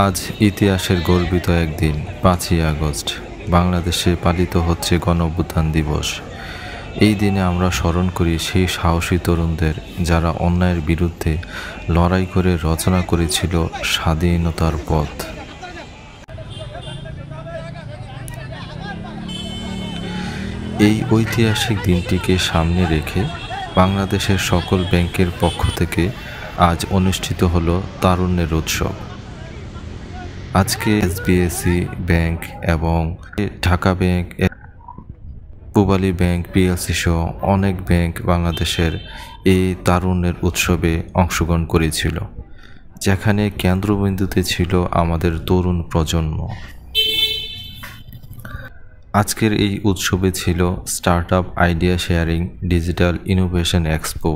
আজ ইতিহাসের গর্বিত একদিন 5ই আগস্ট বাংলাদেশে পালিত হচ্ছে গণঅভ্যুত্থান দিবস। এই দিনে আমরা স্মরণ করি সেই সাহসী তরুণদের যারা অন্যায়ের বিরুদ্ধে লড়াই করে রচনা করেছিল স্বাধীনতার পথ। এই ঐতিহাসিক দিনটিকে সামনে রেখে বাংলাদেশের সকল ব্যাংকের পক্ষ থেকে আজ অনুষ্ঠিত হলো তারুণ্যের উৎসব। আজকে এসবিএসি ব্যাংক এবং Dhaka bank, Pubali bank PLC সহ অনেক ব্যাংক বাংলাদেশের এই তারুণ্যের উৎসবে অংশগ্রহণ করেছিল, যেখানে কেন্দ্রবিন্দুতে ছিল আমাদের তরুণ প্রজন্ম। আজকের এই উৎসবে ছিল startup idea sharing, digital innovation expo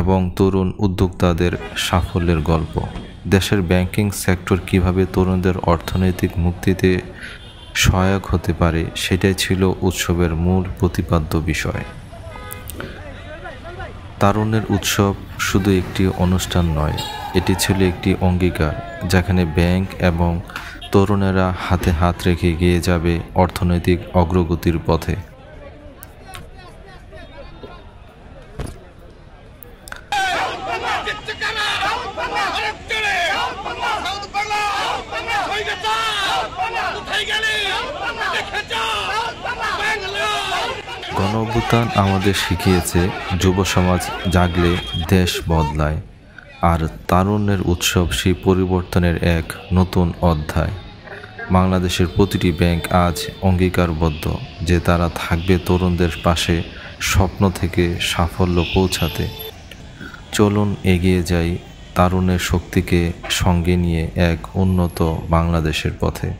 এবং তরুণ উদ্যোক্তাদের সাফল্যের গল্প। দেশের ব্যাংকিং সেক্টর কিভাবে তরুণদের অর্থনৈতিক মুক্তিতে সহায়ক হতে পারে সেটাই ছিল উৎসবের মূল প্রতিপাদ্য বিষয়। তারুণ্যের উৎসব শুধু একটি অনুষ্ঠান নয়, এটি ছিল একটি অঙ্গীকার যেখানে ব্যাংক এবং তরুণেরা হাতে হাত রেখে এগিয়ে যাবে অর্থনৈতিক অগ্রগতির পথে। গণঅভ্যুত্থান আমাদের শিখিয়েছে যুব সমাজ জাগলে দেশ বদলায়, আর তারুণ্যের উৎসব সেই পরিবর্তনের এক নতুন অধ্যায়। বাংলাদেশের প্রতিটি ব্যাংক আজ অঙ্গীকারবদ্ধ যে তারা থাকবে তরুণদের পাশে স্বপ্ন থেকে সাফল্য পৌঁছাতে। চলুন এগিয়ে যাই তারুণের শক্তিকে সঙ্গে নিয়ে এক উন্নত বাংলাদেশের পথে।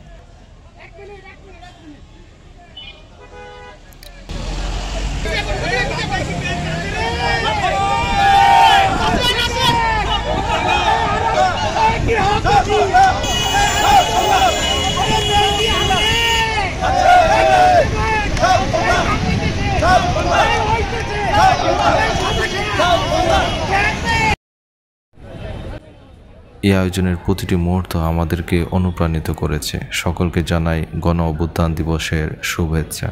এই আয়োজনের প্রতিটি মুহূর্ত আমাদেরকে অনুপ্রাণিত করেছে। সকলকে জানাই গণ অভ্যুত্থান দিবসের শুভেচ্ছা।